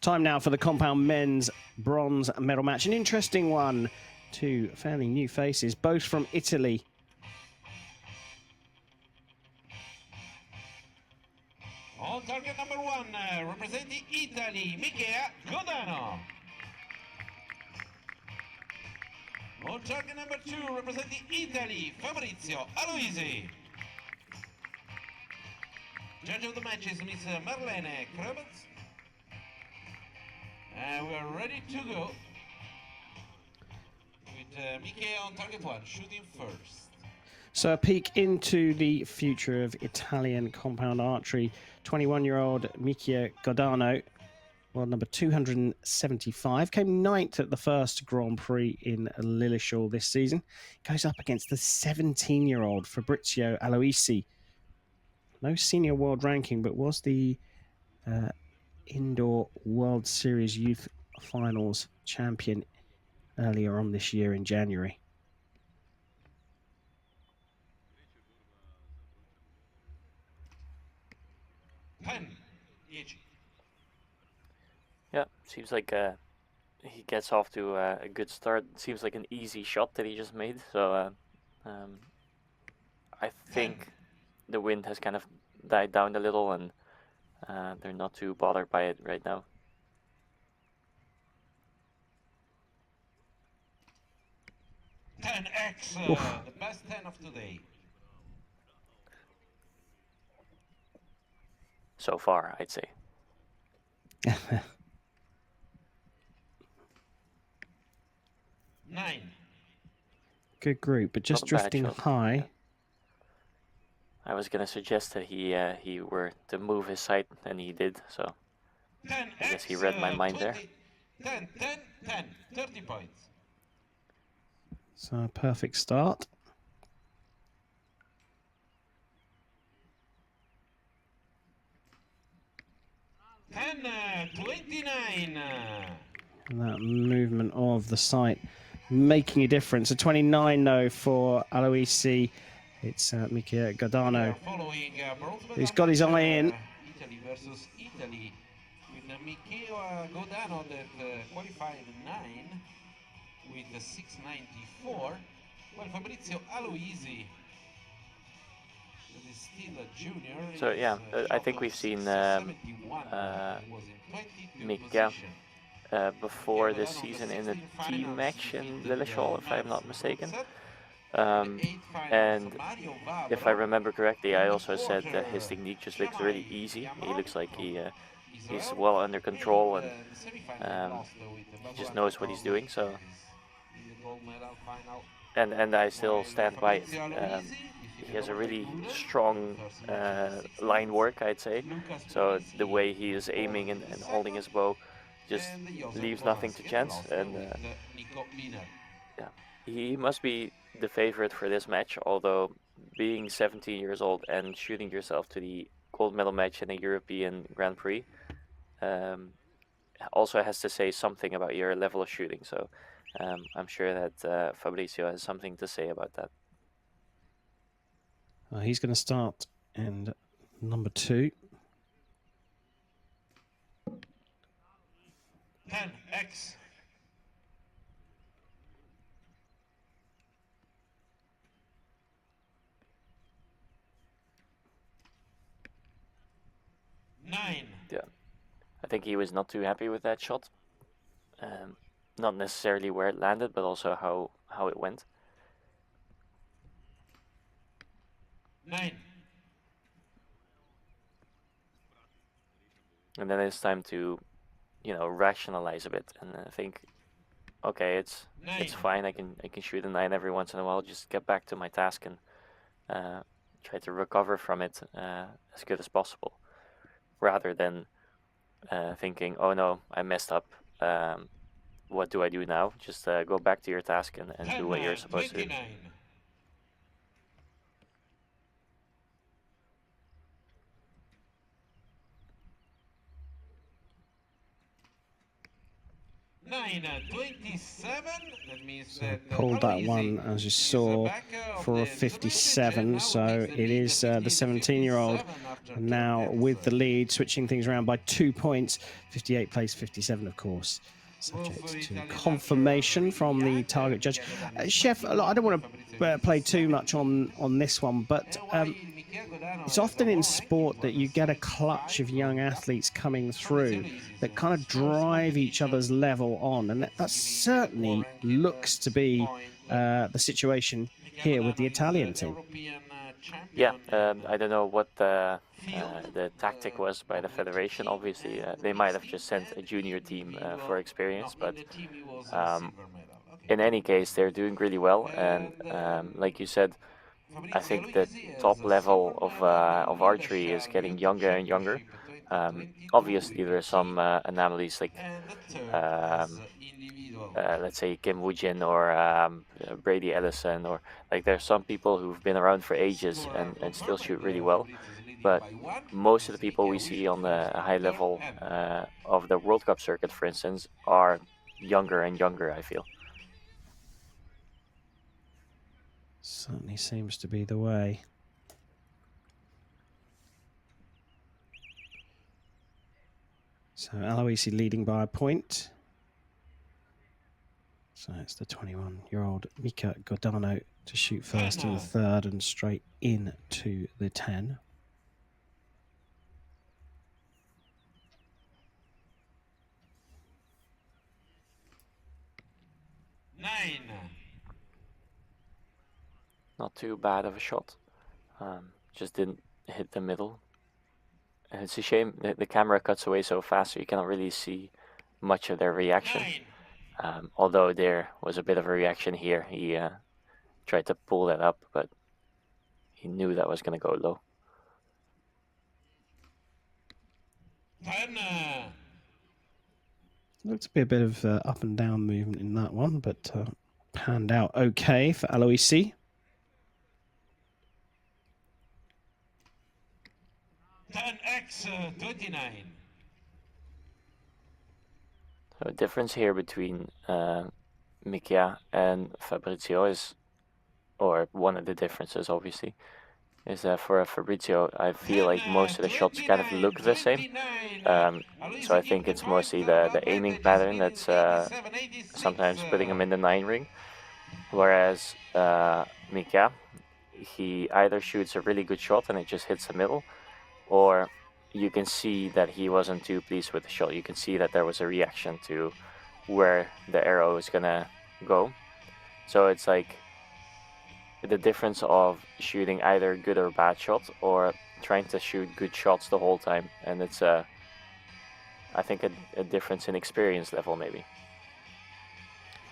Time now for the compound men's bronze medal match. An interesting one. Two fairly new faces, both from Italy. On target number 1, representing Italy, Michea, Godano. On target number 2, representing Italy, Fabrizio, Aloisi. Judge of the match is Miss Marlene Krebets. And we are ready to go. With Michea on target 1, shooting first. So a peek into the future of Italian compound archery. 21-year-old Michea Godano, world number 275, came ninth at the first Grand Prix in Lilleshall this season. Goes up against the 17-year-old Fabrizio Aloisi. No senior world ranking, but was the Indoor World Series Youth Finals champion earlier on this year in January. Yeah, seems like he gets off to a good start. Seems like an easy shot that he just made. So I think the wind has kind of died down a little, and they're not too bothered by it right now. The best 10 of today. So far, I'd say. 9. Good group, but just drifting high. Yeah. I was gonna suggest that he were to move his sight, and he did. So 10 I guess he read my mind 20, there. 10, 30 points. So a perfect start. 29. And that movement of the sight making a difference. A 29 though for Aloisi. It's Michea Godano. He's got his eye in. Italy versus Italy with Michea Godano that qualified 9 with 694. Well, Fabrizio Aloisi, that is still a junior. So yeah, I think we've seen Michea before this season in the team match in Lilleshall, if I'm not mistaken. And if I remember correctly, I also said that his technique just looks really easy. He looks like he's well under control, and he just knows what he's doing. So, and I still stand by it. He has a really strong line work, I'd say. So the way he is aiming and holding his bow just leaves nothing to chance. And yeah, he must be the favorite for this match, although being 17 years old and shooting yourself to the gold medal match in the European Grand Prix also has to say something about your level of shooting. So I'm sure that Fabrizio has something to say about that. He's going to start in number 2. 10x. Yeah, I think he was not too happy with that shot. Not necessarily where it landed, but also how it went. 9. And then it's time to, rationalize a bit and think, okay, it's fine. I can shoot a 9 every once in a while. Just get back to my task and try to recover from it as good as possible, rather than thinking, oh no, I messed up. What do I do now? Just go back to your task and do what you're supposed to do. 9-27. That means So that pulled that Aloisi one, as you is saw, back of for a the information, 57. and now So takes the it lead, is the 17-year-old 50-57 after now 2 with the tenths. lead, switching things around by 2 points. 58 plays 57, of course, subject to Italian confirmation from the target judge. Chef, I don't want to play too much on this one, but it's often in sport that you get a clutch of young athletes coming through that kind of drive each other's level on, and that certainly looks to be the situation here with the Italian team. Yeah, I don't know what the tactic was by the federation. Obviously, they might have just sent a junior team for experience, but in any case, they're doing really well. And like you said, I think the top level of archery is getting younger and younger. Obviously, there are some anomalies like let's say Kim Woo-jin or Brady Ellison, or like there's some people who've been around for ages and still shoot really well. But most of the people we see on the high level of the World Cup circuit, for instance, are younger and younger, I feel. Certainly seems to be the way. So Aloisi leading by a point. So it's the 21-year-old Michea Godano to shoot first in the third and straight into the 10. Not too bad of a shot. Just didn't hit the middle. And it's a shame that the camera cuts away so fast, so you cannot really see much of their reaction. Although there was a bit of a reaction here. He tried to pull that up, but he knew that was going to go low. Looked to be a bit of up and down movement in that one, but panned out okay for Aloisi. So the difference here between Michea and Fabrizio is, or one of the differences obviously, is that for Fabrizio, I feel like most of the shots kind of look the same. So I think it's mostly the aiming pattern that's sometimes putting him in the 9 ring. Whereas Michea, he either shoots a really good shot and it just hits the middle, or you can see that he wasn't too pleased with the shot. You can see that there was a reaction to where the arrow is gonna go. So it's like the difference of shooting either good or bad shots, or trying to shoot good shots the whole time. And it's I think a difference in experience level maybe.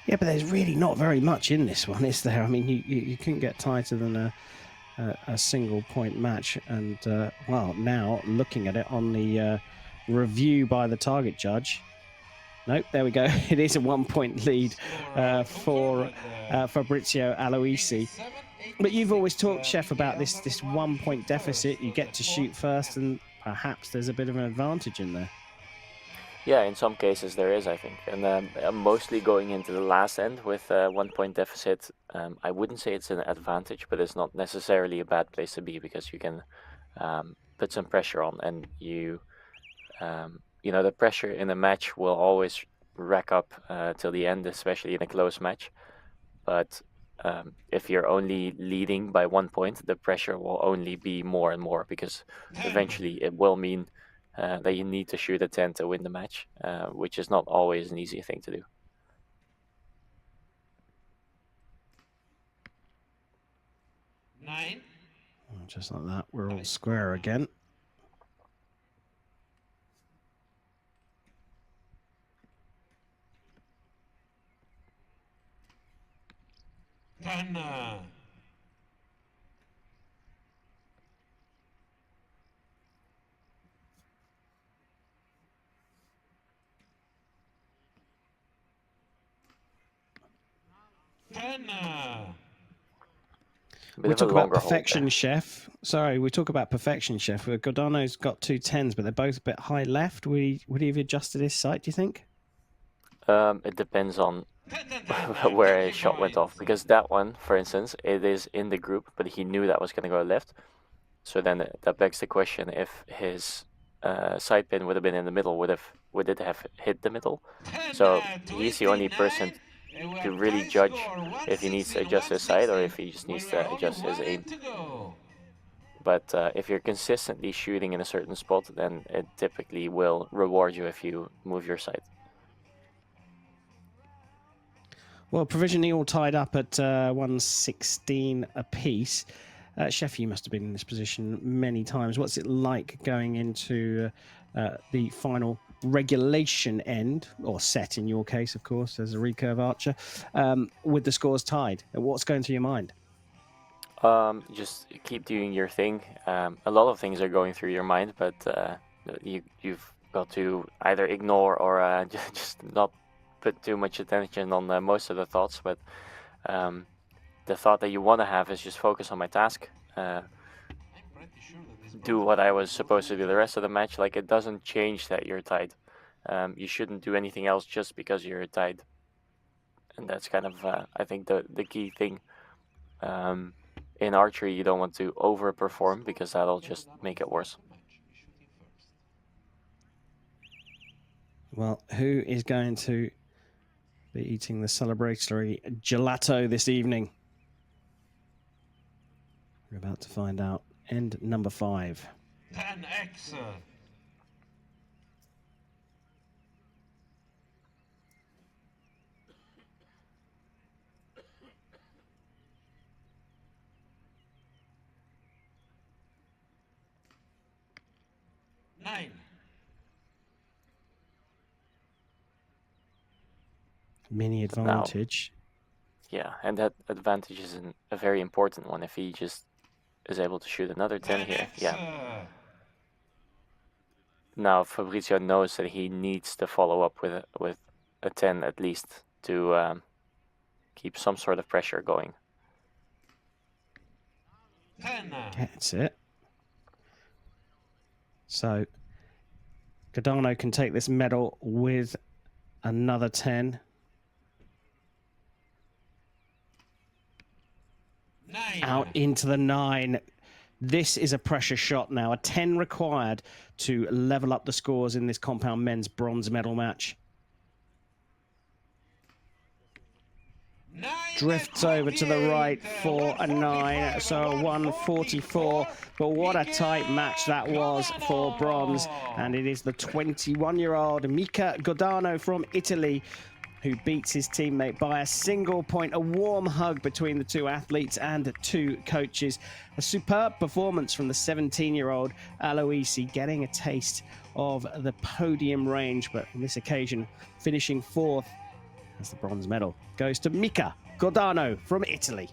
Yeah, but there's really not very much in this one, is there? I mean, you couldn't get tighter than a single point match. And, well, now looking at it on the review by the target judge. Nope, there we go. It is a 1 point lead for Fabrizio Aloisi. But you've always talked, Chef, about this 1 point deficit. You get to shoot first, and perhaps there's a bit of an advantage in there. Yeah, in some cases there is, I think. And I'm mostly going into the last end with 1 point deficit. I wouldn't say it's an advantage, but it's not necessarily a bad place to be, because you can put some pressure on, and you know, the pressure in a match will always rack up till the end, especially in a close match. But if you're only leading by 1 point, the pressure will only be more and more, because eventually it will mean that you need to shoot a 10 to win the match, which is not always an easy thing to do. Just like that, we're all square again. We talk about perfection, Chef. Sorry, we talk about perfection, Chef. Godano's got 2 10s, but they're both a bit high left. Would he have adjusted his sight, do you think? It depends on where a shot went off, because that one, for instance, it is in the group, but he knew that was going to go left. So then that begs the question: if his side pin would have been in the middle, would it have hit the middle? So he's the only person to really judge if he needs to adjust his side or if he just needs to adjust his aim. But if you're consistently shooting in a certain spot, then it typically will reward you if you move your side. Well, provisionally all tied up at 116 apiece. Chef, you must have been in this position many times. What's it like going into the final regulation end, or set in your case, of course, as a recurve archer, with the scores tied? What's going through your mind? Just keep doing your thing. A lot of things are going through your mind, but you've got to either ignore or just not put too much attention on most of the thoughts. But the thought that you want to have is just focus on my task. Do what I was supposed to do the rest of the match. Like, it doesn't change that you're tied. You shouldn't do anything else just because you're tied. And that's kind of, I think, the key thing. In archery, you don't want to overperform because that'll just make it worse. Well, who is going to be eating the celebratory gelato this evening? We're about to find out. End number 5. 10x. Mini advantage. Now, yeah, and that advantage is a very important one. If he just is able to shoot another 10 here, yeah. Now Fabrizio knows that he needs to follow up with a 10 at least to keep some sort of pressure going. That's it. So Godano can take this medal with another 10. 9. Out into the 9. This is a pressure shot now. A 10 required to level up the scores in this compound men's bronze medal match. Drifts over to the right for a 9, so a 144. But what a tight match that was for bronze. And it is the 21-year-old Michea Godano from Italy who beats his teammate by a single point. A warm hug between the two athletes and two coaches. A superb performance from the 17-year-old Aloisi, getting a taste of the podium range, but on this occasion finishing 4th as the bronze medal goes to Michea Godano from Italy.